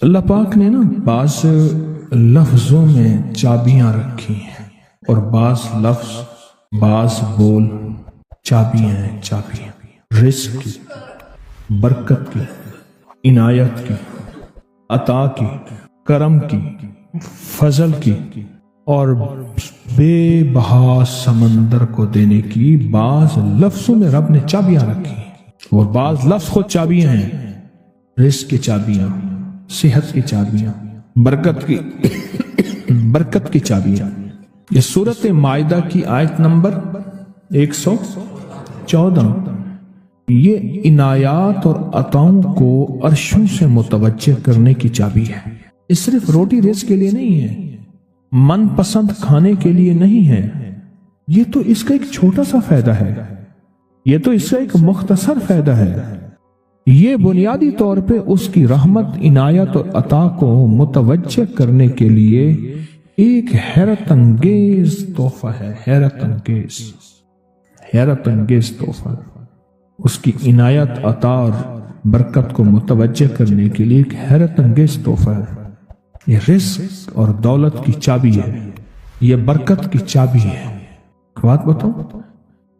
اللہ پاک نے نا بعض لفظوں میں چابیاں رکھی ہیں اور بعض لفظ بعض بول چابیاں ہیں، چابیاں رزق کی، برکت کی، عنایت کی، عطا کی، کرم کی، فضل کی اور بے بہا سمندر کو دینے کی بعض لفظوں میں رب نے چابیاں رکھی ہیں اور بعض لفظ خود چابیاں ہیں، رزق کی چابیاں، صحت کی چابیاں، برکت کی چابیاں۔ یہ سورۃ مائدہ کی آیت نمبر 114 یہ عنایات اور عطاؤں کو عرشوں سے متوجہ کرنے کی چابی ہے۔ یہ صرف روٹی رزق کے لیے نہیں ہے، من پسند کھانے کے لیے نہیں ہے، یہ تو اس کا ایک چھوٹا سا فائدہ ہے، یہ تو اس کا ایک مختصر فائدہ ہے۔ یہ بنیادی طور پہ اس کی رحمت، عنایت اور عطا کو متوجہ کرنے کے لیے ایک حیرت انگیز تحفہ ہے، حیرت انگیز تحفہ، اس کی عنایت، عطا اور برکت کو متوجہ کرنے کے لیے ایک حیرت انگیز تحفہ ہے۔ یہ رزق اور دولت کی چابی ہے، یہ برکت کی چابی ہے۔ بات بتاؤں،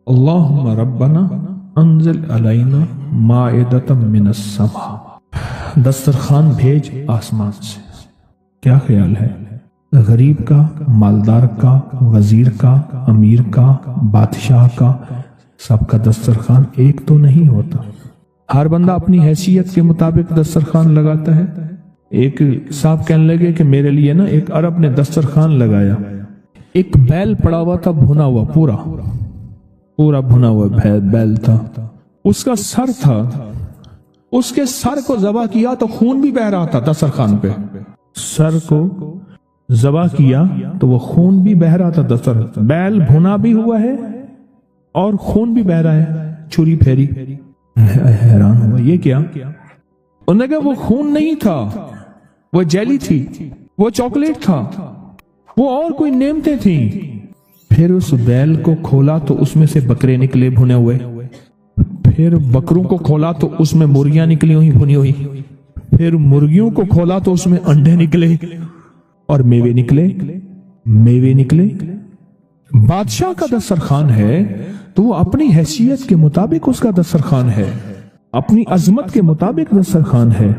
اللہم ربنا انزل علینا مائدۃ من السماء، دسترخوان بھیج آسمان سے۔ کیا خیال ہے؟ غریب کا، مالدار کا، وزیر کا، امیر کا، بادشاہ کا، سب کا دسترخوان ایک تو نہیں ہوتا۔ ہر بندہ اپنی حیثیت کے مطابق دسترخوان لگاتا ہے۔ ایک صاحب کہنے لگے کہ میرے لیے نا ایک عرب نے دسترخوان لگایا، ایک بیل پڑا ہوا تھا، بھنا ہوا، پورا بھنا ہوا بیل تھا، اس کا سر تھا، اس کے سر کو ذبح کیا تو خون بھی بہ رہا تھا دسترخوان پہ، سر کو ذبح کیا تو وہ خون بھی بہ رہا تھا دسترخوان، بیل بھنا بھی ہوا ہے اور خون بھی بہ رہا ہے، چھری پھیری۔ حیران ہوا، یہ کیا؟ انہوں نے کہا وہ خون نہیں تھا، وہ جیلی تھی، وہ چاکلیٹ تھا، وہ اور کوئی نعمتیں تھیں۔ پھر اس بیل کو کھولا تو اس میں سے بکرے نکلے بھنے ہوئے، پھر بکروں کو کھولا تو اس میں مرغیاں نکلی ہوئی بھنی ہوئی، پھر مرغیوں کو کھولا تو اس میں انڈے نکلے اور میوے نکلے۔ بادشاہ کا دسترخوان ہے تو وہ اپنی حیثیت کے مطابق اس کا دسترخوان ہے، اپنی عظمت کے مطابق دسترخوان ہے۔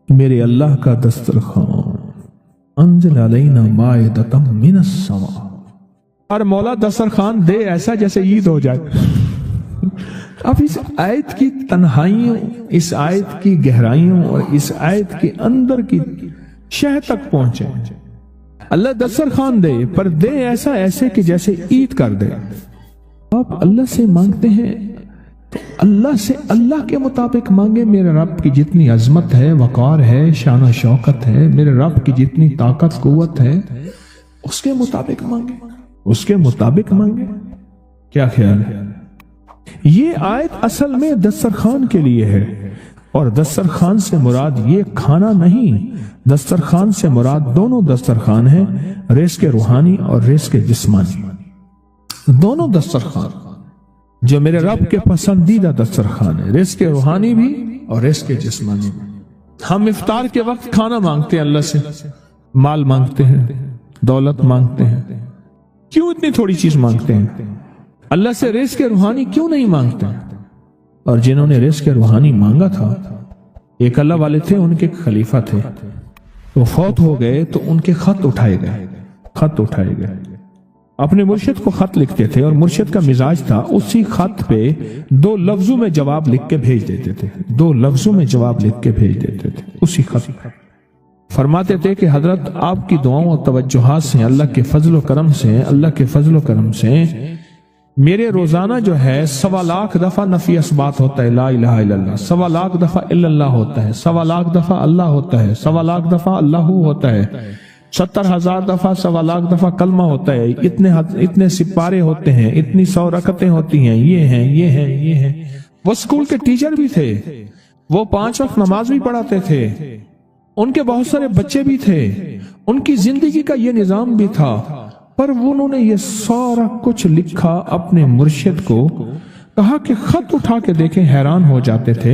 میرے اللہ کا دسترخوان انزل علینا مائدۃ من السماء، اور مولا دسترخوان دے ایسا جیسے عید ہو جائے۔ اب اس آیت کی تنہائیوں، اس آیت کی گہرائیوں اور اس آیت کے اندر کی شہ تک پہنچے۔ اللہ دسترخوان دے، پر دے ایسے کہ جیسے عید کر دے۔ آپ اللہ سے مانگتے ہیں تو اللہ سے اللہ کے مطابق مانگے۔ میرے رب کی جتنی عظمت ہے، وقار ہے، شان و شوکت ہے، میرے رب کی جتنی طاقت قوت ہے، اس کے مطابق مانگے، کیا خیال ہے؟ یہ آیت اصل میں دسترخوان کے لیے ہے، اور دسترخوان سے مراد یہ کھانا نہیں، دسترخوان سے مراد دونوں دسترخوان ہیں، رزق روحانی اور رزق جسمانی، دونوں دسترخوان جو میرے رب کے پسندیدہ دسترخوان ہے، رزق روحانی بھی اور رزق جسمانی بھی۔ ہم افطار کے وقت کھانا مانگتے ہیں اللہ سے، مال مانگتے ہیں، دولت مانگتے ہیں، کیوں اتنی تھوڑی چیز مانگتے ہیں؟ اللہ سے رزق روحانی کیوں نہیں مانگتے؟ اور جنہوں نے رزق روحانی مانگا تھا، ایک اللہ والے تھے، ان کے خلیفہ تھے، وہ فوت ہو گئے تو ان کے خط اٹھائے گئے، اپنے مرشد کو خط لکھتے تھے، اور مرشد کا مزاج تھا اسی خط پہ 2 لفظوں میں جواب لکھ کے بھیج دیتے تھے، اسی خط پہ فرماتے تھے کہ حضرت آپ کی دعاؤں اور توجہات سے، اللہ کے فضل و کرم سے میرے روزانہ جو ہے 1.25 لاکھ دفعہ نفی اثبات ہوتا ہے، لا الہ الا اللہ، 1.25 لاکھ دفعہ الا اللہ ہوتا ہے، 1.25 لاکھ دفعہ اللہ ہوتا ہے، 1.25 لاکھ دفعہ اللہ ہوتا ہے، 70,000 دفعہ 1.25 لاکھ دفعہ کلمہ ہوتا ہے، اتنے سپارے ہوتے ہیں، اتنی 100 رکعتیں ہوتی ہیں، یہ ہیں۔ وہ سکول کے ٹیچر بھی تھے، وہ 5 وقت نماز بھی پڑھاتے تھے، ان کے بہت سارے بچے بھی تھے، ان کی زندگی کا یہ نظام بھی تھا، پر انہوں نے یہ سارا کچھ لکھا اپنے مرشد کو، کہا کہ خط اٹھا کے دیکھیں، حیران ہو جاتے تھے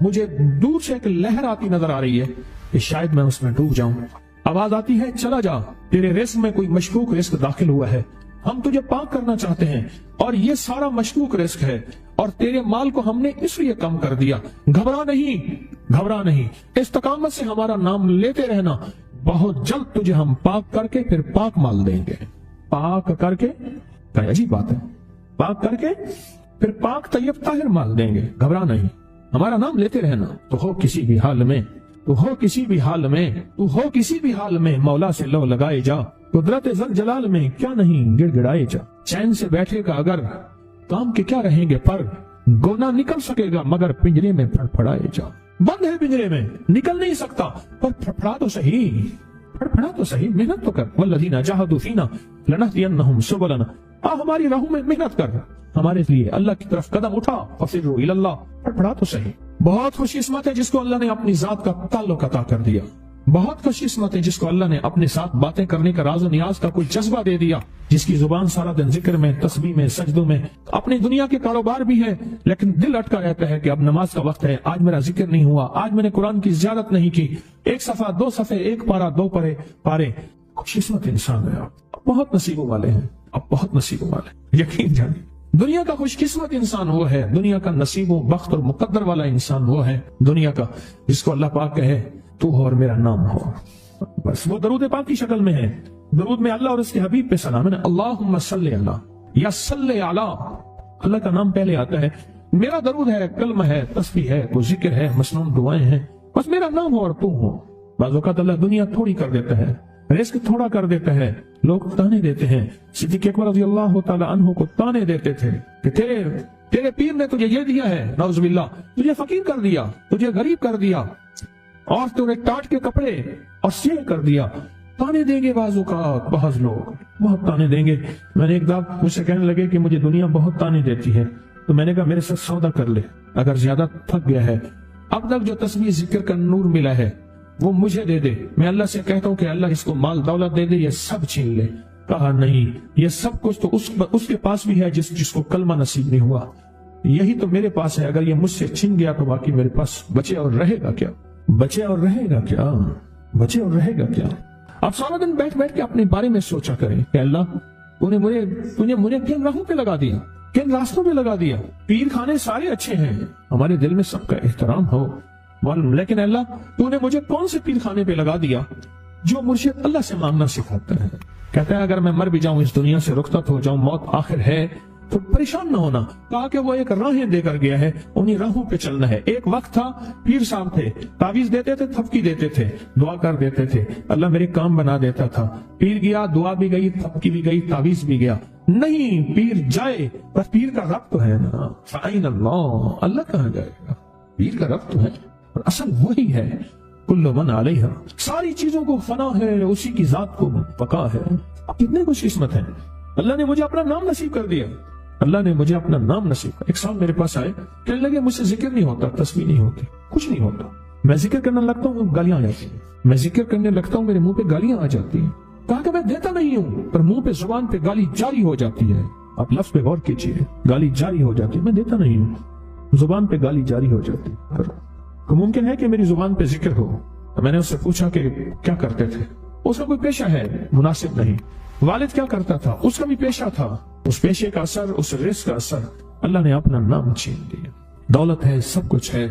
مجھے دور سے ایک لہر آتی نظر آ رہی ہے کہ شاید میں اس میں ڈوب جاؤں۔ آواز آتی ہے چلا جا، تیرے رزق میں کوئی مشکوک رزق داخل ہوا ہے، ہم تجھے پاک کرنا چاہتے ہیں اور یہ سارا مشکوک رزق ہے اور تیرے مال کو ہم نے اس لیے کم کر دیا۔ گھبرا نہیں، استقامت سے ہمارا نام لیتے رہنا، بہت جلد تجھے ہم پاک کر کے پھر پاک مال دیں گے۔ پاک کر کے، عجیب بات ہے، پاک کر کے پھر پاک طیب طاہر مال دیں گے۔ گھبرا نہیں، ہمارا نام لیتے رہنا، تو ہو کسی بھی حال میں مولا سے لو لگائے جا، قدرت ذل جلال میں کیا نہیں گڑ گڑائے جا۔ چین سے بیٹھے گا اگر کام کے کیا رہیں گے پر، گونا نکل سکے گا مگر پنجرے میں پھڑپھڑائے جا۔ بند ہے پنجرے میں، نکل نہیں سکتا پر پھڑپھڑا تو صحیح، محنت تو کر۔ والذین جاہدوا فینا لنہدینہم سبلنا، ہماری راہوں میں محنت کر، ہمارے لیے اللہ کی طرف قدم اٹھا، ففروا الی اللہ، پھڑپھڑا تو صحیح۔ بہت خوش قسمت ہے جس کو اللہ نے اپنی ذات کا تعلق عطا کر دیا، بہت خوش قسمت ہے جس کو اللہ نے اپنے ساتھ باتیں کرنے کا راز و نیاز کا کوئی جذبہ دے دیا، جس کی زبان سارا دن ذکر میں، تسبیح میں، سجدوں میں، اپنی دنیا کے کاروبار بھی ہے لیکن دل اٹکا رہتا ہے کہ اب نماز کا وقت ہے، آج میرا ذکر نہیں ہوا، آج میں نے قرآن کی زیارت نہیں کی، ایک صفحہ، دو صفحے، ایک پارہ، دو پارے۔ خوش قسمت انسان ہے، اب بہت نصیبوں والے ہیں، یقین جانیں دنیا کا خوش قسمت انسان وہ ہے، دنیا کا نصیب و بخت اور مقدر والا انسان وہ ہے دنیا کا جس کو اللہ پاک کہے تو ہو اور میرا نام ہو، بس وہ درود پاک کی شکل میں ہے۔ درود میں اللہ اور اس کے حبیب پہ سلام ہے، اللہم صلی علی یا صلی علی، اللہ کا نام پہلے آتا ہے، میرا درود ہے، کلمہ ہے، تسبیح ہے، وہ ذکر ہے، مسنون دعائیں ہیں، بس میرا نام ہو اور تو ہو۔ بعض اوقات اللہ دنیا تھوڑی کر دیتا ہے، رزق تھوڑا کر دیتا ہے، لوگ تانے دیتے ہیں، صدیق اکبر رضی اللہ تعالی عنہ کو تانے دیتے تھے کہ تیرے پیر نے تجھے یہ دیا ہے، نعوذ باللہ، تجھے فقیر کر دیا، تجھے غریب کر دیا اور تجھے ٹاٹ کے کپڑے اور سیل کر دیا۔ تانے دیں گے بعض اوقات، بعض لوگ بہت تانے دیں گے۔ میں نے ایک دفعہ مجھ سے کہنے لگے کہ مجھے دنیا بہت تانے دیتی ہے، تو میں نے کہا میرے ساتھ سودا کر لے، اگر زیادہ تھک گیا ہے، اب تک جو تسبیح ذکر کا نور ملا ہے وہ مجھے دے دے، میں اللہ سے کہتا ہوں کہ اللہ اس کو مال دولت دے دے، یہ سب چھین لے۔ کہا نہیں، یہ سب کچھ تو اس کے پاس بھی ہے جس کو کلمہ نصیب نہیں ہوا، یہی تو میرے پاس ہے، اگر یہ مجھ سے چھن گیا تو باقی میرے پاس بچے اور رہے گا کیا؟ آپ سارا دن بیٹھ کے اپنے بارے میں سوچا کریں کہ اللہ تو نے مجھے کن راہوں پہ لگا دیا، کن راستوں پہ لگا دیا۔ پیر خانے سارے اچھے ہیں، ہمارے دل میں سب کا احترام ہو، لیکن اللہ تو نے مجھے کون سے پیر خانے پہ لگا دیا جو مرشد اللہ سے مانگنا سکھاتا ہے۔ کہتا ہے اگر میں مر بھی جاؤں، اس دنیا سے رخصت ہو جاؤں، موت آخر ہے، تو پریشان نہ ہونا، کہا کہ وہ ایک راہیں دے کر گیا ہے، انہی راہوں پہ چلنا ہے۔ ایک وقت تھا پیر صاحب تھے، تعویذ دیتے تھے، تھپکی دیتے تھے، دعا کر دیتے تھے، اللہ میرے کام بنا دیتا تھا۔ پیر گیا، دعا بھی گئی، تھپکی بھی گئی، تعویذ بھی گیا، نہیں پیر جائے، بس پیر کا رب تو ہے نا، فَأَيْنَ اللَّهُ، اللہ کہاں جائے گا، پیر کا رب تو ہے، اور اصل وہی ہے، کل من علیہا، ساری چیزوں کو فنا ہے، اسی کی ذات کو بقا ہے۔ اب کتنے خوش قسمت ہیں، اللہ نے مجھے اپنا نام نصیب کر دیا، اللہ نے مجھے اپنا نام نصیب کر۔ ایک صاحب میرے پاس آئے، کہنے لگے مجھ سے ذکر نہیں ہوتا، تسبیح نہیں ہوتی، کچھ نہیں ہوتا، میں ذکر کرنے لگتا ہوں گالیاں آ جاتی ہیں، میں ذکر کرنے لگتا ہوں میرے منہ پہ گالیاں آ جاتی ہیں۔ کہا کہ میں دیتا نہیں ہوں، پر منہ پہ زبان پہ گالی جاری ہو جاتی ہے، آپ لفظ پہ غور کیجئے، گالی جاری ہو جاتی ہے، میں دیتا نہیں ہوں، زبان پہ گالی جاری ہو جاتی ہے، تو ممکن ہے کہ میری زبان پہ ذکر ہو۔ میں نے اس سے پوچھا کہ کیا کرتے تھے، اس کا کوئی پیشہ ہے مناسب نہیں، والد کیا کرتا تھا، اس کا بھی پیشہ تھا، اس پیشے کا اثر، اس رزق کا اثر، اللہ نے اپنا نام چھین لیا۔ دولت ہے، سب کچھ ہے،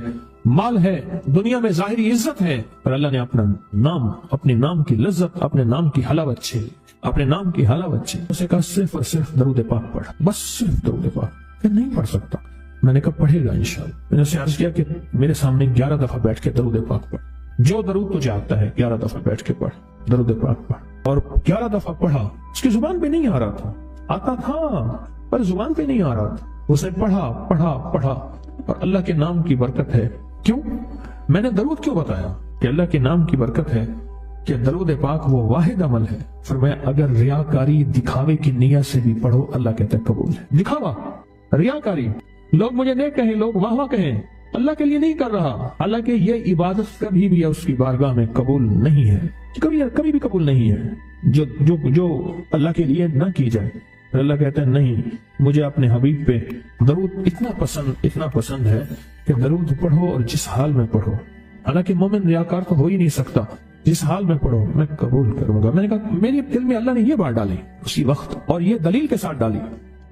مال ہے، دنیا میں ظاہری عزت ہے، پر اللہ نے اپنا نام، اپنے نام کی لذت، اپنے نام کی حلاوت چھین، اپنے نام کی حلاوت چھین۔ اسے کہا صرف اور صرف درود پاک پڑھ، بس صرف درود پاک۔ کہ نہیں پڑھ سکتا، میں نے کہا پڑھے گا انشاءاللہ۔ میں نے اسے عرض کیا کہ میرے سامنے 11 دفعہ بیٹھ کے درود پاک پڑھ، جو درود تجھے آتا ہے 11 دفعہ بیٹھ کے پڑھ، درود پاک پڑھ۔ اور 11 دفعہ پڑھا، اس کی زبان پہ نہیں آ رہا تھا، آتا تھا پر زبان پہ نہیں آ رہا تھا، اسے پڑھا، اور اللہ کے نام کی برکت ہے۔ کیوں میں نے درود کیوں بتایا کہ اللہ کے نام کی برکت ہے کہ درود پاک وہ واحد عمل ہے، فرمایا اگر ریاکاری، دکھاوے کی نیت سے بھی پڑھو، اللہ کہتا ہے قبول ہے۔ دکھاوا، ریاکاری، لوگ مجھے نیک کہیں، لوگ واہ واہ کہیں، اللہ کے لیے نہیں کر رہا، حالانکہ یہ عبادت کبھی بھی اس کی بارگاہ میں قبول نہیں ہے، کبھی بھی قبول نہیں ہے جو اللہ کے لیے نہ کی جائے۔ اللہ کہتے ہیں نہیں، مجھے اپنے حبیب پہ درود اتنا پسند ہے کہ درود پڑھو اور جس حال میں پڑھو، حالانکہ مومن ریاکار تو ہو ہی نہیں سکتا، جس حال میں پڑھو میں قبول کروں گا۔ میں نے کہا میرے دل میں اللہ نے یہ بات ڈالی اسی وقت، اور یہ دلیل کے ساتھ ڈالی۔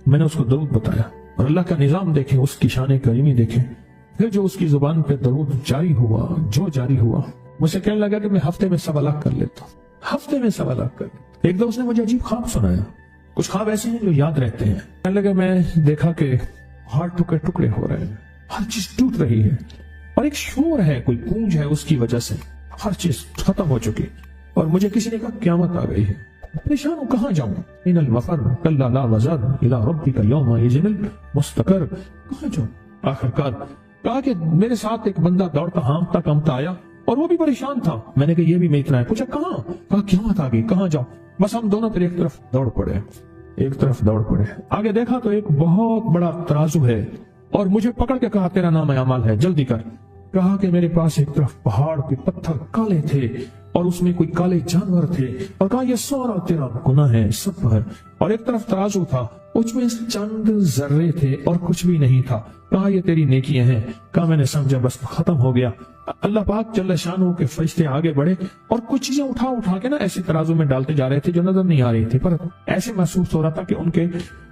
میں نے اس کو درود بتایا، اور اللہ کا نظام دیکھیں، اس کی شان کریمی دیکھیں۔ پھر جو اس کی زبان پہ درود جاری ہوا، مجھے کہنے لگا کہ میں ہفتے میں 1.25 لاکھ کر لیتا ہوں، ہفتے میں 1.25 لاکھ کر لیتا۔ ایک دو اس نے مجھے عجیب خواب سنایا، کچھ خواب ایسے ہیں جو یاد رہتے ہیں۔ کہنے لگا میں دیکھا کہ ہاتھ ٹکڑے ٹکڑے ہو رہے ہیں، ہر چیز ٹوٹ رہی ہے، اور ایک شور ہے، کوئی گونج ہے، اس کی وجہ سے ہر چیز ختم ہو چکی، اور مجھے کسی نے کہا قیامت آ گئی ہے۔ پریشان ہوں، کہاں جاؤں؟ ان المفر کلا لا وزر الى ربک یومئذ المستقر، کہاں جاؤں؟ آخرکار کہا کہ میرے ساتھ ایک بندہ دوڑتا ہانپتا کامتا آیا، اور وہ بھی پریشان تھا۔ میں نے کہا یہ بھی میں اتنا ہے، پوچھا کہاں؟ کہا قیامت آ گئی، کہاں جاؤں؟ بس ہم دونوں پھر ایک طرف دوڑ پڑے۔ آگے دیکھا تو ایک بہت بڑا ترازو ہے، اور مجھے پکڑ کے کہا تیرا نام اعمال ہے، جلدی کر۔ کہا کہ میرے پاس ایک طرف پہاڑ کے پتھر کالے تھے، اور اس میں کوئی کالے جانور تھے، اور کہا یہ سارا تیرا گناہ ہے سب ہے، اور ایک طرف ترازو تھا، اس میں چند ذرے تھے اور کچھ بھی نہیں تھا، کہا یہ تیری نیکیاں ہیں۔ کہا میں نے سمجھا بس ختم ہو گیا۔ اللہ پاک جل شانہ کے فرشتے آگے بڑھے، اور کچھ چیزیں اٹھا کے نا ایسے ترازو میں ڈالتے جا رہے تھے جو نظر نہیں آ رہی تھی، پر ایسے محسوس ہو رہا تھا کہ ان کے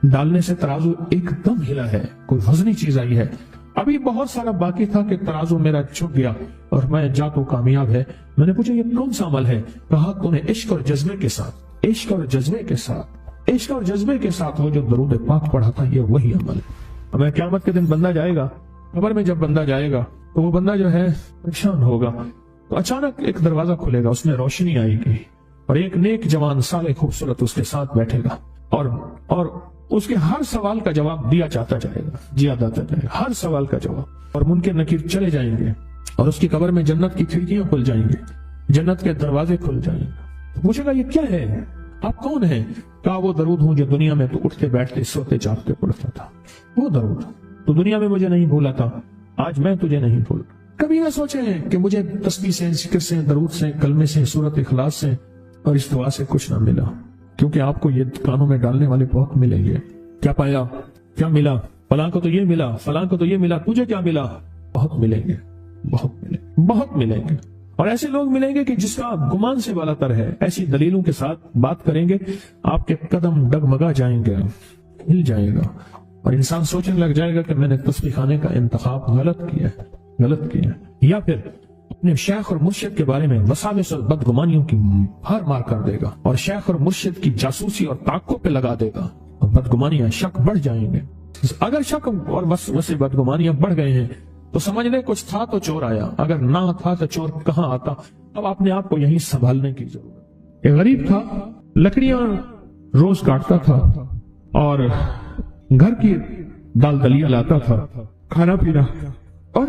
ڈالنے سے ترازو ایک دم ہلا ہے، کوئی وزنی چیز آئی ہے۔ ابھی بہت سارا باقی تھا کہ ترازو میرا جھک گیا، اور میں جا تو کامیاب ہے۔ میں نے پوچھا یہ کون سا عمل ہے؟ کہا تو نے عشق اور جذبے کے ساتھ وہ جو درود پاک پڑھا تھا، یہ وہی عمل ہے۔ اب قیامت کے دن بندہ جائے گا قبر میں، جب بندہ جائے گا تو وہ بندہ جو ہے پریشان ہوگا، تو اچانک ایک دروازہ کھلے گا، اس میں روشنی آئے گی، اور ایک نیک جوان صالح خوبصورت اس کے ساتھ بیٹھے گا، اور اس کے ہر سوال کا جواب دیا جاتا جائے گا، ہر سوال کا جواب، اور منکر نکیر چلے جائیں گے، اور اس کی قبر میں جنت کی کھڑکیاں کھل جائیں گے، جنت کے دروازے کھل جائیں گے۔ پوچھے گا یہ کیا ہے؟ آپ کون ہیں؟ کہا وہ درود ہوں جو دنیا میں تو اٹھتے بیٹھتے سوتے جاگتے پڑھتا تھا، وہ درود تو دنیا میں مجھے نہیں بھولا تھا، آج میں تجھے نہیں بھول۔ کبھی نہ سوچے ہیں کہ مجھے تسبیح سے، ذکر سے، درود سے، کلمے سے، سورت اخلاص سے اور اس دعا سے کچھ نہ ملا، کیونکہ آپ کو یہ کانوں میں ڈالنے والے بہت ملیں گے۔ کیا پایا؟ کیا ملا؟ فلاں کو تو یہ ملا، فلاں کو تو یہ ملا، تجھے کیا ملا؟ بہت ملیں گے، بہت ملیں گے، اور ایسے لوگ ملیں گے کہ جس کا گمان سے بالا تر ہے۔ ایسی دلیلوں کے ساتھ بات کریں گے، آپ کے قدم ڈگمگا جائیں گے، ہل جائے گا، اور انسان سوچنے لگ جائے گا کہ میں نے تسبیح خانے کا انتخاب غلط کیا، یا پھر اپنے شیخ اور مرشد کے بارے میں وساوس اور بدگمانیوں کی بھار مار کر دے گا، اور شیخ اور مرشد کی جاسوسی اور تعقب پہ لگا دے گا، اور بدگمانیاں، شک بڑھ جائیں گے۔ اگر شک اور وسوسے بدگمانیاں بڑھ گئے ہیں تو سمجھ لے کچھ تھا تو چور آیا، اگر نہ تھا تو چور کہاں آتا۔ اب اپنے آپ کو یہیں سنبھالنے کی ضرورت۔ ایک غریب تھا، لکڑیاں روز کاٹتا تھا، اور گھر کی دال دلیا لاتا تھا، کھانا پینا، اور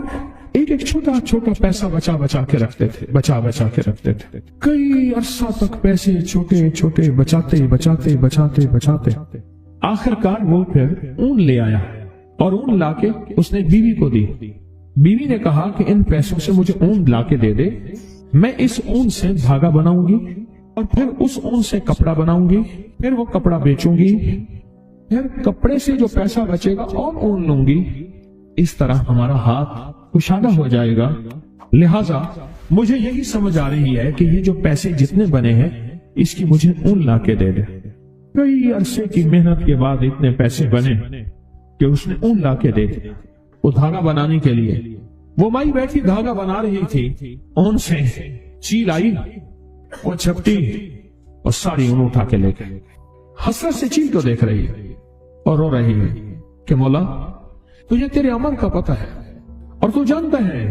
ایک چھوٹا پیسہ بچا کے رکھتے تھے، کئی عرصہ تک پیسے چھوٹے بچاتے آخرکار وہ پھر اون لے آیا، اور اون لا کے اس نے بیوی کو دی۔ بیوی نے کہا کہ ان پیسوں سے مجھے اون لا کے دے دے، میں اس اون سے دھاگا بناؤں گی، اور پھر اس اون سے کپڑا بناؤں گی، پھر وہ کپڑا بیچوں گی، پھر کپڑے سے جو پیسہ بچے گا اور اون لوں گی، اس طرح ہمارا ہاتھ کشادہ ہو جائے گا۔ لہٰذا مجھے یہی سمجھ آ رہی ہے کہ یہ جو پیسے جتنے بنے ہیں اس کی مجھے اون لا کے دے دے۔ کئی عرصے کی محنت کے بعد اتنے پیسے بنے کہ اس نے اون لا کے دے دے۔ وہ دھاگا بنانے کے لیے وہ مائی بیٹھی دھاگا بنا رہی تھی، اون سے چیل آئی، وہ چھپٹی اور ساری اون اٹھا کے لے گئی۔ حسرت سے چیل کو دیکھ رہی ہے اور رو رہی ہے کہ مولا تجھے تیرے عمل کا پتہ ہے، اور تو جانتا ہے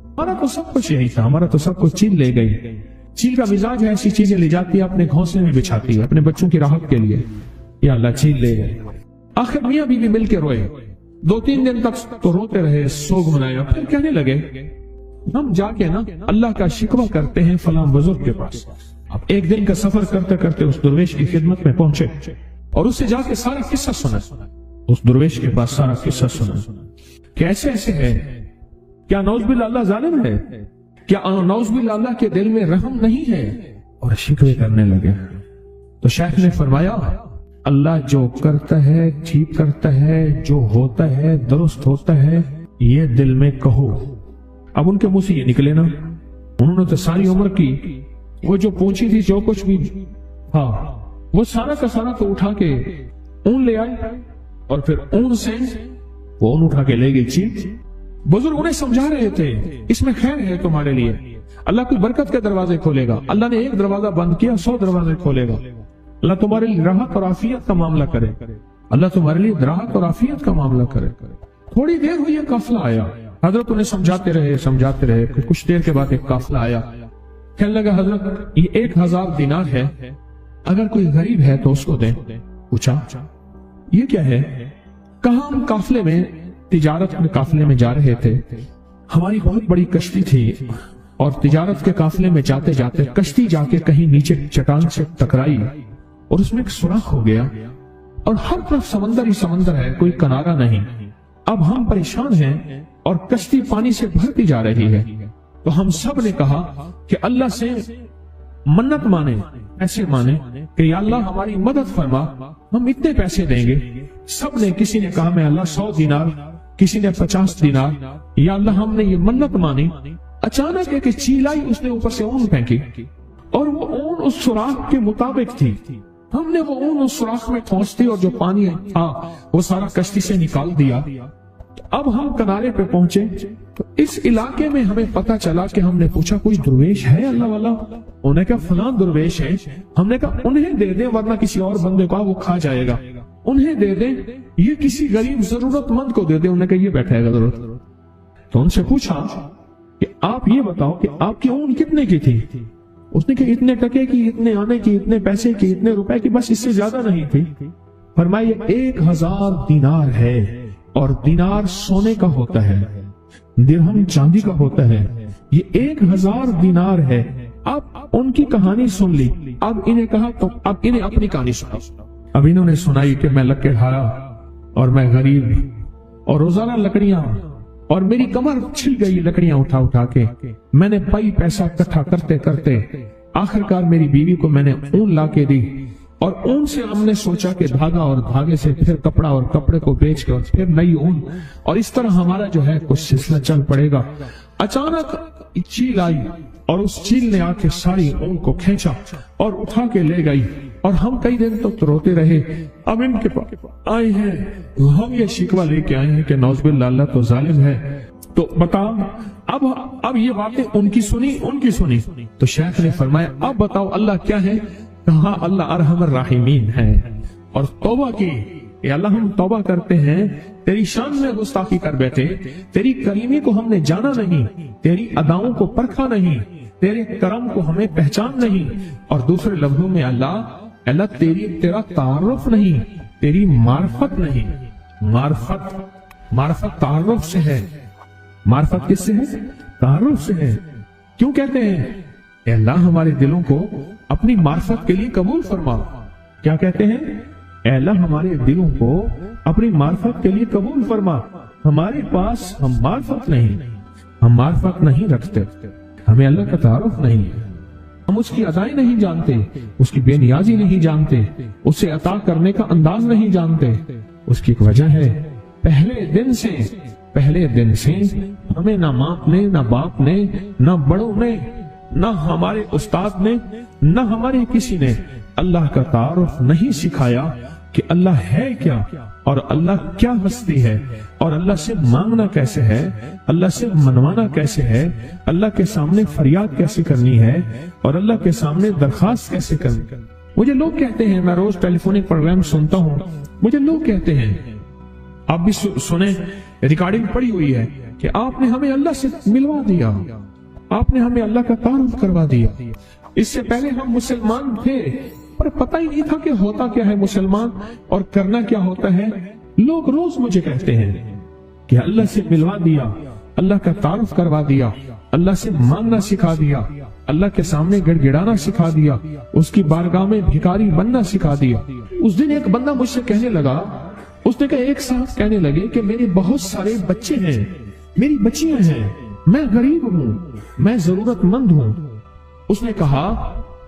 ہمارا تو سب کچھ یہی تھا، ہمارا تو سب کچھ چیل لے گئی۔ چیل کا مزاج ہے، ایسی چیزیں لے جاتی ہے، اپنے گھونسلے میں بچھاتی ہے اپنے بچوں کی راحت کے لیے۔ یا اللہ چیل لے گئے۔ آخر میاں بیوی مل کے روئے، 2-3 دن تک تو روتے رہے، سوگ منایا، پھر کہنے لگے ہم جا کے نا اللہ کا شکوہ کرتے ہیں فلاں بزرگ کے پاس۔ اب ایک دن کا سفر کرتے کرتے اس درویش کی خدمت میں پہنچے اور اس سے جا کے سارا قصہ سنا۔ اس درویش کے پاس سارا قصہ سنا، کیسے ایسے ہے، کیا نعوذ باللہ اللہ ظالم ہے، کیا نعوذ باللہ اللہ کے دل میں رحم نہیں ہے، اور شکوے کرنے لگے۔ تو شیخ نے فرمایا اللہ جو کرتا ہے ٹھیک کرتا ہے، جو ہوتا ہے درست ہوتا ہے، یہ دل میں کہو۔ اب ان کے منہ سے یہ نکلے نا، انہوں نے تو ساری عمر کی وہ جو پوچھی تھی، جو کچھ بھی ہاں وہ سارا کا سارا تو اٹھا کے اون لے آئے، اور پھر اون سے وہ اون اٹھا کے لے گئی چیز۔ بزرگ انہیں سمجھا رہے تھے اس میں خیر ہے تمہارے لیے، اللہ کوئی برکت کے دروازے کھولے گا، اللہ نے ایک دروازہ بند کیا 100 دروازے کھولے گا، اللہ تمہارے لیے راحت اور عافیت کا معاملہ کرے، اللہ تمہارے لیے راحت اور عافیت کا معاملہ کرے۔ تھوڑی دیر ہوئی ایک قافلہ آیا، حضرت انہیں سمجھاتے رہے، پھر کچھ دیر کے بعد ایک قافلہ آیا، کہنے لگا حضرت یہ 1000 دینار ہے، اگر کوئی غریب ہے تو اس کو دیں۔ پوچھا یہ کیا ہے؟ کہا ہم قافلے میں تجارت کے قافلے میں جا رہے تھے، ہماری بہت بڑی کشتی تھی، اور تجارت کے قافلے میں جاتے جاتے کشتی جا کے کہیں نیچے چٹان سے ٹکرائی اور اس میں ایک سوراخ ہو گیا، اور ہر طرف سمندر ہی سمندر ہے، کوئی کنارہ نہیں۔ اب ہم پریشان ہیں اور کشتی پانی سے بھرتی جا رہی ہے، تو ہم سب نے کہا کہ اللہ سے منت مانے، ایسے مانے کہ یا اللہ ہماری مدد فرما، ہم اتنے پیسے دیں گے۔ سب نے، کسی نے کہا میں اللہ 100 دینار، کسی نے 50 دینار، یا اللہ ہم نے یہ منت مانی۔ اچانک ایک چیل آئی، اس نے اوپر سے اون پھینکی، اور وہ اون اس سوراخ کے مطابق تھی، ہم نے وہ اون اس سوراخ میں ٹھونس دی، اور جو پانی تھا وہ سارا کشتی سے نکال دیا۔ اب ہم کنارے پہ پہنچے تو اس علاقے میں ہمیں پتا چلا کہ ہم نے پوچھا کوئی درویش ہے اللہ والا؟ انہوں نے کہا فلاں درویش ہے۔ ہم نے کہا انہیں دے دیں ورنہ کسی اور بندے کو وہ کھا جائے گا، انہیں دے دیں، یہ کسی غریب ضرورت مند کو دے دیں۔ انہوں نے کہا یہ بیٹھا ہے ضرورت۔ تو ان سے پوچھا کہ آپ یہ بتاؤ کہ آپ کی اون کتنے کی تھی؟ اس نے کہا اتنے ٹکے کی، اتنے آنے کی، اتنے پیسے کی، اتنے روپے کی، بس اس سے زیادہ نہیں تھی۔ فرمایا 1000 دینار ہے، اور دینار سونے کا ہوتا ہے، درہم چاندی کا ہوتا ہے، یہ 1000 دینار ہے۔ اب ان کی کہانی سن لی، اب انہیں کہا تو اب انہیں اپنی کہانی سنا۔ اب انہوں نے سنائی کہ میں لکڑ ہارا اور میں غریب، اور روزانہ لکڑیاں، اور میری کمر چھل گئی لکڑیاں اٹھا اٹھا کے، میں نے پائی پیسہ اکٹھا کرتے کرتے آخرکار میری بیوی کو میں نے اون لا کے دی، اور اون سے ہم نے سوچا کہ دھاگا، اور دھاگے سے پھر کپڑا، اور کپڑے کو بیچ کے اور پھر نئی اون، اور اس طرح ہمارا جو ہے کچھ سلسلہ چل پڑے گا۔ اچانک چیل آئی، اور اس چیل نے آ کے ساری اون کو کھینچا اور اٹھا کے لے گئی، اور ہم کئی دن تک روتے رہے۔ اب ان کے پاس آئے ہیں، ہم یہ شکوہ لے کے آئے ہیں کہ نعوذ باللہ اللہ تو ظالم ہے۔ تو بتا، اب یہ باتیں ان کی سنی تو شیخ نے فرمایا اب بتاؤ اللہ کیا ہے؟ کہا اللہ ارحم الراحمین ہے، اور توبہ کی کہ اللہ ہم توبہ کرتے ہیں، تیری شان میں گستاخی کر بیٹھے، تیری کریمی کو ہم نے جانا نہیں، تیری اداؤں کو پرکھا نہیں، تیرے کرم کو ہمیں پہچان نہیں، اور دوسرے لفظوں میں اللہ تیرا تعارف نہیں، تیری معرفت نہیں۔ معرفت تعارف سے ہے۔ معرفت کس سے ہے؟ تعارف سے ہے۔ کیوں کہتے ہیں اے اللہ ہمارے دلوں کو اپنی معرفت کے لیے قبول فرما؟ کیا کہتے ہیں؟ اے اللہ ہمارے دلوں کو اپنی معرفت کے لیے قبول فرما۔ ہمارے پاس ہم معرفت نہیں رکھتے، ہمیں اللہ کا تعارف نہیں، ہم اس کی ادائیں نہیں جانتے، اس کی بے نیازی نہیں جانتے، اسے عطا کرنے کا انداز نہیں جانتے۔ اس کی ایک وجہ ہے، پہلے دن سے ہمیں نہ ماں نے، نہ باپ نے، نہ بڑوں نے، نہ ہمارے استاد نے، نہ ہمارے کسی نے اللہ کا تعارف نہیں سکھایا کہ اللہ ہے کیا، اور اللہ کیا ہستی ہے، اور اللہ سے مانگنا کیسے ہے، اللہ سے منوانا کیسے ہے، اللہ کے سامنے فریاد کیسے کرنی ہے، اور اللہ کے سامنے درخواست کیسے کرنی۔ مجھے لوگ کہتے ہیں، میں روز ٹیلی فونک پروگرام سنتا ہوں، مجھے لوگ کہتے ہیں، آپ بھی سنیں، ریکارڈنگ پڑی ہوئی ہے کہ آپ نے ہمیں اللہ سے ملوا دیا، آپ نے ہمیں اللہ کا تعارف کروا دیا۔ اس سے پہلے ہم مسلمان تھے پر پتہ ہی نہیں تھا کہ ہوتا کیا ہے مسلمان اور کرنا کیا ہوتا ہے۔ لوگ روز مجھے کہتے ہیں کہ اللہ سے ملوا دیا، اللہ کا تعارف کروا دیا، اللہ سے مانگنا سکھا دیا، اللہ کے سامنے گڑ گڑانا سکھا دیا، اس کی بارگاہ میں بھکاری بننا سکھا دیا۔ اس دن ایک بندہ مجھ سے کہنے لگا، اس نے کہا ایک ساتھ کہنے لگے کہ میرے بہت سارے بچے ہیں، میری بچیاں ہیں، میں غریب ہوں، میں ضرورت مند ہوں۔ اس نے کہا